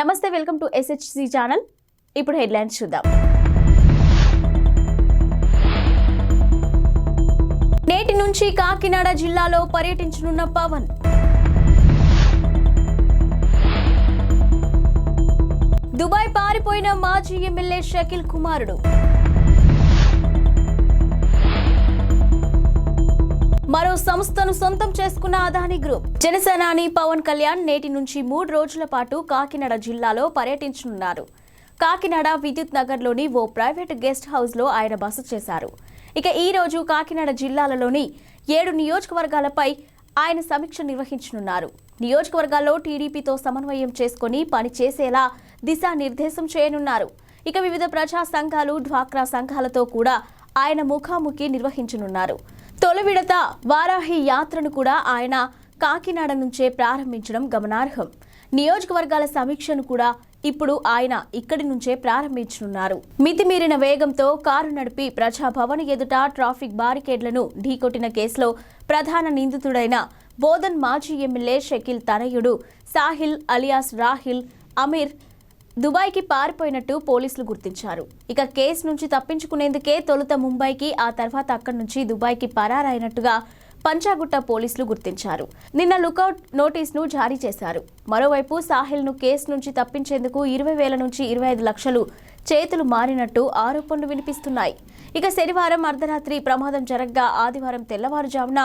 నమస్తే, welcome to SHC channel. ఇప్పుడు headlines చూద్దాం. నేటి నుంచి కాకినాడ జిల్లాలో పర్యటించనున్న పవన్. దుబాయ్ పారిపోయిన మాజీ ఎమ్మెల్యే షకీల్ కుమారుడు. మరో సంస్థను సొంతం చేసుకున్న అదానీ గ్రూప్. జనసేనాని పవన్ కళ్యాణ్ నేటి నుంచి 3 రోజుల పాటు కాకినాడ జిల్లాలో పర్యటించనున్నారు. కాకినాడ విద్యుత్ నగర్లోని ఓ ప్రైవేట్ గెస్ట్ హౌస్ లో ఆయన బస చేశారు. ఇక ఈ రోజు కాకినాడ జిల్లాలలోని 7 నియోజకవర్గాలపై ఆయన సమీక్ష నిర్వహించనున్నారు. నియోజకవర్గాల్లో టీడీపీతో సమన్వయం చేసుకుని పనిచేసేలా దిశానిర్దేశం చేయనున్నారు. ఇక వివిధ ప్రజా సంఘాలు, డ్వాక్రా సంఘాలతో కూడా ఆయన ముఖాముఖి నిర్వహించనున్నారు. తొలి విడత వారాహి యాత్రను కూడా ఆయన కాకినాడ నుంచే ప్రారంభించడం గమనార్హం. నియోజకవర్గాల సమీక్షను కూడా ఇప్పుడు ఆయన ఇక్కడి నుంచే ప్రారంభించనున్నారు. మితిమీరిన వేగంతో కారు నడిపి ప్రజాభవన్ ఎదుట ట్రాఫిక్ బారికేడ్లను ఢీకొట్టిన కేసులో ప్రధాన నిందితుడైన బోధన్ మాజీ ఎమ్మెల్యే షకీల్ తనయుడు సాహిల్ అలియాస్ రాహిల్ అమీర్ దుబాయ్కి పారిపోయినట్టు పోలీసులు గుర్తించారు. ఇక కేసు నుంచి తప్పించుకునేందుకే తొలుత ముంబైకి, ఆ తర్వాత అక్కడి నుంచి దుబాయ్కి పరారైనట్టుగా పంచాగుట్ట పోలీసులు గుర్తించారు. నిన్న లుకౌట్ నోటీసును జారీ చేశారు. మరోవైపు సాహిల్ను కేసు నుంచి తప్పించేందుకు 20,000 నుంచి 25 లక్షలు చేతులు మారినట్టు ఆరోపణలు వినిపిస్తున్నాయి. ఇక శనివారం అర్ధరాత్రి ప్రమాదం జరగ్గా ఆదివారం తెల్లవారుజామున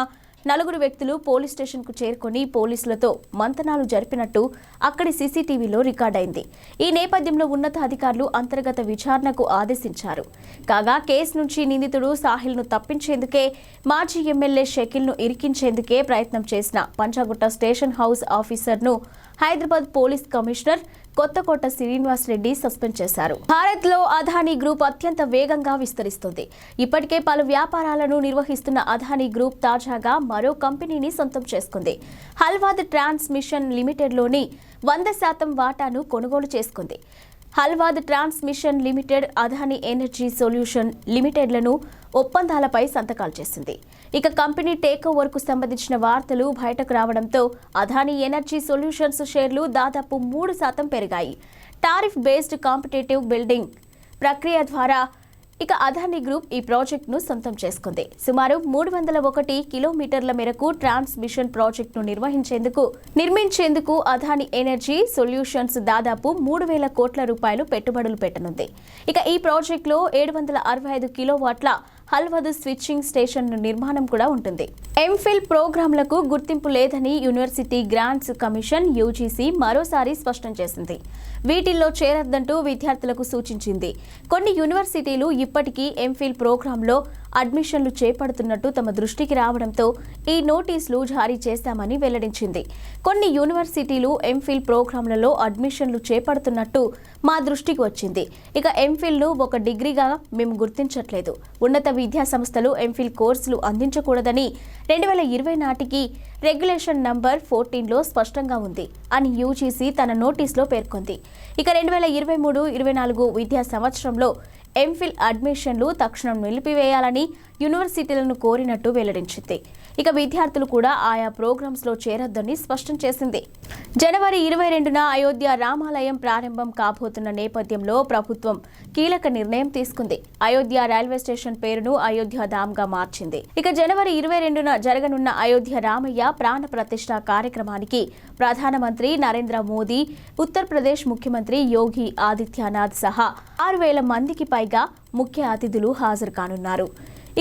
4 వ్యక్తులు పోలీస్ స్టేషన్కు చేరుకొని పోలీసులతో మంతనాలు జరిపినట్టు అక్కడి సీసీటీవీలో రికార్డైంది. ఈ నేపథ్యంలో ఉన్నతాధికారులు అంతర్గత విచారణకు ఆదేశించారు. కాగా కేసు నుంచి నిందితుడు సాహిల్ను తప్పించేందుకే, మాజీ ఎమ్మెల్యే షకీల్ను ఇరికించేందుకే ప్రయత్నం చేసిన పంచాగుట్ట స్టేషన్ హౌస్ ఆఫీసర్ను Hyderabad police commissioner Kothakota Srinivas Reddy suspend చేశారు. భారత్ లో అదానీ గ్రూప్ అత్యంత వేగంగా విస్తరిస్తుంది. ఇప్పటికే పలు వ్యాపారాలను నిర్వహిస్తున్న అదానీ గ్రూప్ తాజాగా మరో కంపెనీని సొంతం చేసుకుంది. హల్వాద్ ట్రాన్స్మిషన్ లిమిటెడ్లోని 100% వాటాను కొనుగోలు చేసుకుంది. Halvad transmission limited, Adani energy solution లిమిటెడ్లను ఒప్పందాలపై సంతకాలు చేసింది. ఇక కంపెనీ టేకోవర్కు సంబంధించిన వార్తలు బయటకు రావడంతో అదానీ ఎనర్జీ సొల్యూషన్స్ షేర్లు దాదాపు 3% పెరిగాయి. టారిఫ్ బేస్డ్ కాంపిటేటివ్ బిల్డింగ్ ప్రక్రియ ద్వారా ఇక అదానీ గ్రూప్ ఈ ప్రాజెక్టును సొంతం చేసుకుంది. సుమారు 301 కిలోమీటర్ల మేరకు ట్రాన్స్మిషన్ ప్రాజెక్టును నిర్మించేందుకు అదానీ ఎనర్జీ సొల్యూషన్స్ దాదాపు 3,000 కోట్ల రూపాయలు పెట్టుబడులు పెట్టనుంది. ఇక ఈ ప్రాజెక్టులో 765 కిలోవాట్ల హల్వాద్ స్విచ్చింగ్ స్టేషన్ నిర్మాణం కూడా ఉంటుంది. ఎంఫిల్ ప్రోగ్రాంలకు గుర్తింపు లేదని యూనివర్సిటీ గ్రాంట్స్ కమిషన్ UGC మరోసారి స్పష్టం చేసింది. వీటిల్లో చేరొద్దంటూ విద్యార్థులకు సూచించింది. కొన్ని యూనివర్సిటీలు ఇప్పటికీ ఎంఫిల్ ప్రోగ్రాంలో అడ్మిషన్లు చేపడుతున్నట్టు తమ దృష్టికి రావడంతో ఈ నోటీసులు జారీ చేశామని వెల్లడించింది. కొన్ని యూనివర్సిటీలు ఎంఫిల్ ప్రోగ్రాంలలో అడ్మిషన్లు చేపడుతున్నట్టు మా దృష్టికి వచ్చింది. ఇక ఎంఫిల్ను ఒక డిగ్రీగా మేము గుర్తించట్లేదు. ఉన్నత విద్యా సంస్థలు ఎంఫిల్ కోర్సులు అందించకూడదని 2020 నాటికి రెగ్యులేషన్ నంబర్ 14లో స్పష్టంగా ఉంది అని UGC తన నోటీసులో పేర్కొంది. ఇక 2023-24 విద్యా సంవత్సరంలో ఎంఫిల్ అడ్మిషన్లు తక్షణం నిలిపివేయాలని యూనివర్సిటీలను కోరినట్టు వెల్లడించింది. ఇక విద్యార్థులు కూడా ఆయా ప్రోగ్రామ్స్లో చేరొద్దని స్పష్టం చేసింది. జనవరి 22న అయోధ్య రామాలయం ప్రారంభం కాబోతున్న నేపథ్యంలో ప్రభుత్వం కీలక నిర్ణయం తీసుకుంది. అయోధ్య రైల్వే స్టేషన్ పేరును అయోధ్య ధామ్గా మార్చింది. ఇక జనవరి 22న జరగనున్న అయోధ్య రామయ్య ప్రాణ ప్రతిష్ఠ కార్యక్రమానికి ప్రధానమంత్రి నరేంద్ర మోదీ, ఉత్తరప్రదేశ్ ముఖ్యమంత్రి యోగి ఆదిత్యనాథ్ సహా 6,000 మందికి పైగా ముఖ్య అతిథులు హాజరు కానున్నారు.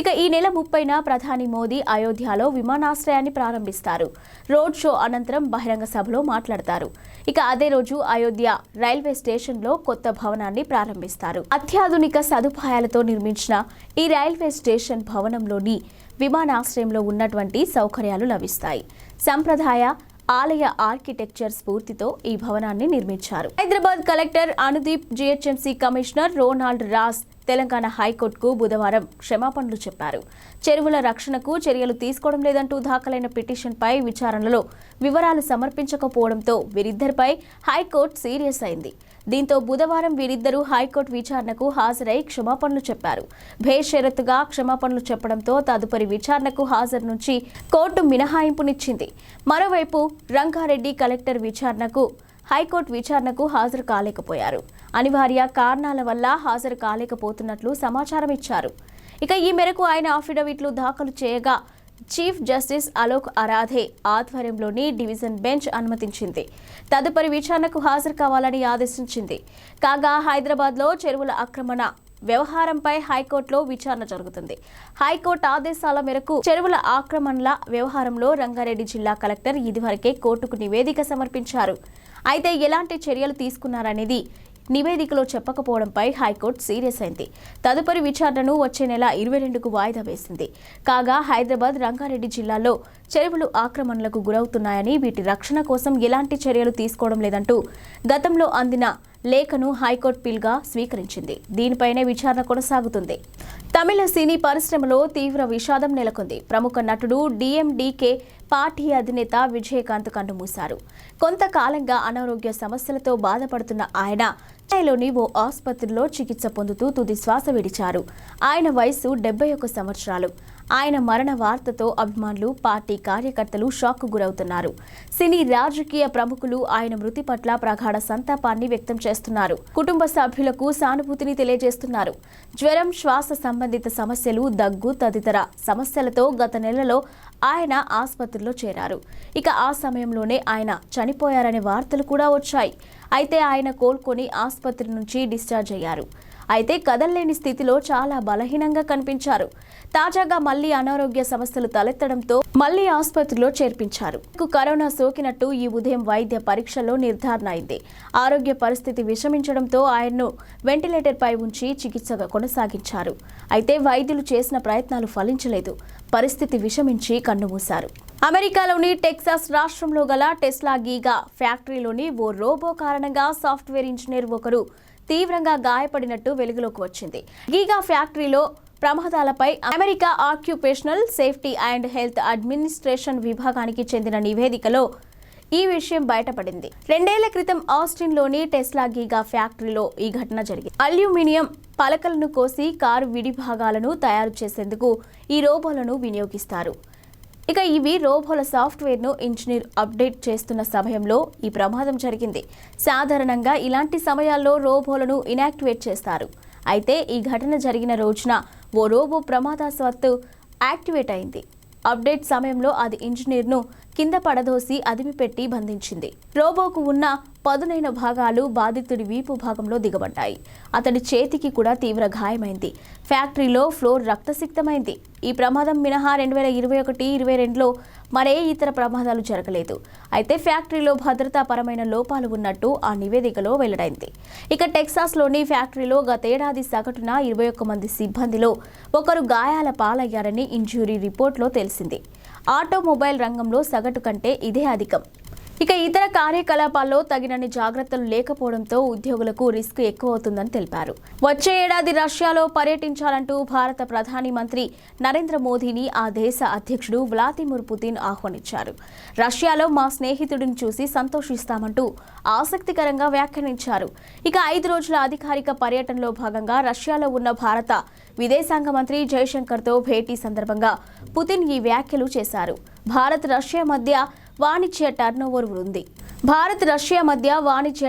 ఇక ఈ నెల 30న ప్రధాని మోదీ అయోధ్యలో విమానాశ్రయాన్ని ప్రారంభిస్తారు. రోడ్ షో అనంతరం బహిరంగ సభలో మాట్లాడతారు. ఇక అదే రోజు అయోధ్య రైల్వే స్టేషన్లో కొత్త భవనాన్ని ప్రారంభిస్తారు. అత్యాధునిక సదుపాయాలతో నిర్మించిన ఈ రైల్వే స్టేషన్ భవనంలోని విమానాశ్రయంలో ఉన్నటువంటి సౌకర్యాలు లభిస్తాయి. సంప్రదాయ ఆలయ ఆర్కిటెక్చర్ స్ఫూర్తితో ఈ భవనాన్ని నిర్మించారు. Hyderabad collector Anudeep, GHMC commissioner Ronald Ross Telangana హైకోర్టుకు బుధవారం క్షమాపణలు చెప్పారు. చెరువుల రక్షణకు చర్యలు తీసుకోవడం లేదంటూ దాఖలైన పిటిషన్పై విచారణలో వివరాలు సమర్పించకపోవడంతో వీరిద్దరిపై హైకోర్టు సీరియస్ అయింది. దీంతో బుధవారం వీరిద్దరూ హైకోర్టు విచారణకు హాజరై క్షమాపణలు చెప్పారు. బేషరతుగా క్షమాపణలు చెప్పడంతో తదుపరి విచారణకు హాజరు నుంచి కోర్టు మినహాయింపునిచ్చింది. మరోవైపు రంగారెడ్డి కలెక్టర్ విచారణకు హైకోర్టు విచారణకు హాజరు కాలేకపోయారు. అనివార్య కారణాల వల్ల హాజరు కాలేకపోతున్నట్లు సమాచారం ఇచ్చారు. ఇక ఈ మేరకు ఆయన అఫిడవిట్లు దాఖలు చేయగా చీఫ్ జస్టిస్ అలోక్ అరాధే ఆధ్వర్యంలోని డివిజన్ బెంచ్ అనుమతించింది. తదుపరి విచారణకు హాజరు కావాలని ఆదేశించింది. కాగా హైదరాబాద్లో చెరువుల ఆక్రమణ వ్యవహారంపై హైకోర్టులో విచారణ జరుగుతుంది. హైకోర్టు ఆదేశాల మేరకు చెరువుల ఆక్రమణల వ్యవహారంలో రంగారెడ్డి జిల్లా కలెక్టర్ ఇదివరకే కోర్టుకు నివేదిక సమర్పించారు. అయితే ఎలాంటి చర్యలు తీసుకున్నారనేది నివేదికలో చెప్పకపోవడంపై హైకోర్టు సీరియస్ అయింది. తదుపరి విచారణను వచ్చే నెల 22కు వాయిదా వేసింది. కాగా హైదరాబాద్, రంగారెడ్డి జిల్లాల్లో చెరువులు ఆక్రమణలకు గురవుతున్నాయని, వీటి రక్షణ కోసం ఎలాంటి చర్యలు తీసుకోవడం లేదంటూ గతంలో అందిన లేఖను హైకోర్టు పిల్గా స్వీకరించింది. దీనిపైనే విచారణ కొనసాగుతుంది. తమిళ సినీ పరిశ్రమలో తీవ్ర విషాదం నెలకొంది. ప్రముఖ నటుడు డిఎండికే పార్టీ అధినేత విజయకాంత్ కన్నుమూశారు. కొంతకాలంగా అనారోగ్య సమస్యలతో బాధపడుతున్న ఆయన చెన్నైలోని ఓ ఆసుపత్రిలో చికిత్స పొందుతూ తుది శ్వాస విడిచారు. ఆయన వయసు 71 సంవత్సరాలు. ఆయన మరణ వార్తతో అభిమానులు, పార్టీ కార్యకర్తలు షాక్కు గురవుతున్నారు. సినీ, రాజకీయ ప్రముఖులు ఆయన మృతి పట్ల ప్రగాఢ సంతాపాన్ని వ్యక్తం చేస్తున్నారు. కుటుంబ సభ్యులకు సానుభూతిని తెలియజేస్తున్నారు. జ్వరం, శ్వాస సంబంధిత సమస్యలు, దగ్గు తదితర సమస్యలతో గత నెలలో ఆయన ఆసుపత్రిలో చేరారు. ఇక ఆ సమయంలోనే ఆయన చనిపోయారనే వార్తలు కూడా వచ్చాయి. అయితే ఆయన కోలుకొని ఆసుపత్రి నుంచి డిశ్చార్జ్ అయ్యారు. అయితే కదల్లేని స్థితిలో చాలా బలహీనంగా కనిపించారు. తాజాగా మళ్లీ అనారోగ్య సమస్యలు తలెత్తడంతో మళ్లీ ఆసుపత్రిలో చేర్పించారు. కరోనా సోకినట్టు ఈ ఉదయం వైద్య పరీక్షల్లో నిర్ధారణ అయింది. ఆరోగ్య పరిస్థితి విషమించడంతో ఆయన్ను వెంటిలేటర్పై ఉంచి చికిత్స కొనసాగించారు. అయితే వైద్యులు చేసిన ప్రయత్నాలు ఫలించలేదు. పరిస్థితి విషమించి కన్నుమూశారు. అమెరికాలోని టెక్సాస్ రాష్ట్రంలో గల టెస్లా గీగా ఫ్యాక్టరీలోని ఓ రోబో కారణంగా సాఫ్ట్వేర్ ఇంజనీర్ ఒకరు తీవ్రంగా గాయపడినట్టు వెలుగులోకి వచ్చింది. గీగా ఫ్యాక్టరీలో ప్రమాదాలపై America occupational safety and health administration విభాగానికి చెందిన నివేదికలో ఈ విషయం బయటపడింది. 2 ఏళ్ల క్రితం ఆస్టిన్లోని టెస్లా గీగా ఫ్యాక్టరీలో ఈ ఘటన జరిగింది. అల్యూమినియం పలకలను కోసి కారు విడి భాగాలను తయారు చేసేందుకు ఈ రోబోలను వినియోగిస్తారు. ఇక ఇవి రోబోల సాఫ్ట్వేర్ను ఇంజనీర్ అప్డేట్ చేస్తున్న సమయంలో ఈ ప్రమాదం జరిగింది. సాధారణంగా ఇలాంటి సమయాల్లో రోబోలను ఇనాక్టివేట్ చేస్తారు. అయితే ఈ ఘటన జరిగిన రోజున ఓ రోబో ప్రమాదవశాత్తు యాక్టివేట్ అయింది. అప్డేట్ సమయంలో అది ఇంజనీర్ను కింద పడదోసి అదిమిపెట్టి బంధించింది. రోబోకు ఉన్న పదునైన భాగాలు బాధితుడి వీపు భాగంలో దిగబడ్డాయి. అతడి చేతికి కూడా తీవ్ర గాయమైంది. ఫ్యాక్టరీలో ఫ్లోర్ రక్తసిక్తమైంది. ఈ ప్రమాదం మినహా 2021-22లో మరే ఇతర ప్రమాదాలు జరగలేదు. అయితే ఫ్యాక్టరీలో భద్రతాపరమైన లోపాలు ఉన్నట్టు ఆ నివేదికలో వెల్లడైంది. ఇక టెక్సాస్లోని ఫ్యాక్టరీలో గతేడాది సగటున 21 మంది సిబ్బందిలో ఒకరు గాయాల పాలయ్యారని ఇంజ్యూరీ రిపోర్ట్లో తెలిసింది. ఆటోమొబైల్ రంగంలో సగటు కంటే ఇదే అధికం. ఇక ఇతర కార్యకలాపాల్లో తగినన్ని జాగ్రత్తలు లేకపోవడంతో ఉద్యోగులకు రిస్క్ ఎక్కువ అవుతుందని తెలిపారు. వచ్చే ఏడాది రష్యాలో పర్యటించాలంటూ భారత ప్రధాని మంత్రి నరేంద్ర మోదీని ఆ దేశ అధ్యక్షుడు వ్లాదిమిర్ పుతిన్ ఆహ్వానించారు. రష్యాలో మా స్నేహితుడిని చూసి సంతోషిస్తామంటూ ఆసక్తికరంగా వ్యాఖ్యానించారు. ఇక 5 రోజుల అధికారిక పర్యటనలో భాగంగా రష్యాలో ఉన్న భారత విదేశాంగ మంత్రి జయశంకర్తో భేటీ సందర్భంగా పుతిన్ ఈ వ్యాఖ్యలు చేశారు. భారత్ రష్యా మధ్య వాణిజ్య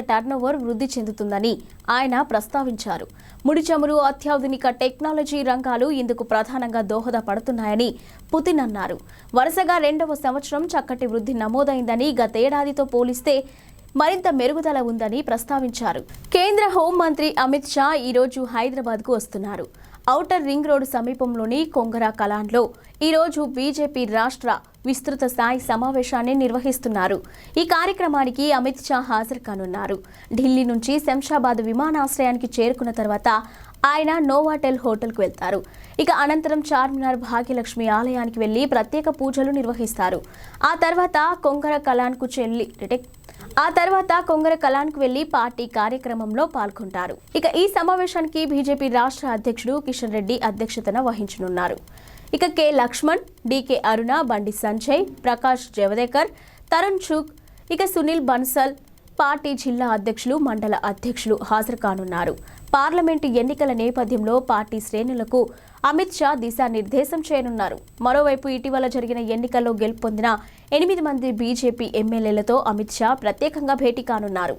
టర్నోవర్ వృద్ధి చెందుతుందని ఆయన ప్రస్తావించారు. ముడి చమురు, అత్యాధునిక టెక్నాలజీ రంగాలు ఇందుకు ప్రధానంగా దోహదపడుతున్నాయని పుతిన్ అన్నారు. వరుసగా 2వ సంవత్సరం చక్కటి వృద్ధి నమోదైందని, గతేడాదితో పోలిస్తే మరింత మెరుగుదల ఉందని ప్రస్తావించారు. కేంద్ర హోంమంత్రి అమిత్ షా ఈరోజు హైదరాబాద్కు వస్తున్నారు. ఔటర్ రింగ్ రోడ్డు సమీపంలోని కొంగరా కలాన్లో ఈరోజు బీజేపీ రాష్ట్ర విస్తృత స్థాయి సమావేశాన్ని నిర్వహిస్తున్నారు. ఈ కార్యక్రమానికి అమిత్ షా హాజరు కానున్నారు. ఢిల్లీ నుంచి శంషాబాద్ విమానాశ్రయానికి చేరుకున్న తర్వాత ఆయన నోవాటెల్ హోటల్కు వెళ్తారు. ఇక అనంతరం చార్మినార్ భాగ్యలక్ష్మి ఆలయానికి వెళ్లి ప్రత్యేక పూజలు నిర్వహిస్తారు. ఆ తర్వాత కొంగర కలాన్కు వెళ్లి పార్టీ కార్యక్రమంలో పాల్గొంటారు. ఇక ఈ సమావేశానికి బీజేపీ రాష్ట్ర అధ్యక్షుడు కిషన్ రెడ్డి అధ్యక్షతన వహించనున్నారు. ఇక కె లక్ష్మణ్, డికే అరుణ, బండి సంజయ్, ప్రకాష్ జవదేకర్, తరుణ్ చుగ్, ఇక సునీల్ బన్సల్, పార్టీ జిల్లా అధ్యక్షులు, మండల అధ్యక్షులు హాజరు కానున్నారు. పార్లమెంటు ఎన్నికల నేపథ్యంలో పార్టీ శ్రేణులకు అమిత్ షా దిశానిర్దేశం చేయనున్నారు. మరోవైపు ఇటీవల జరిగిన ఎన్నికల్లో గెలుపొందిన 8 మంది బీజేపీ ఎమ్మెల్యేలతో అమిత్ షా ప్రత్యేకంగా భేటీ కానున్నారు.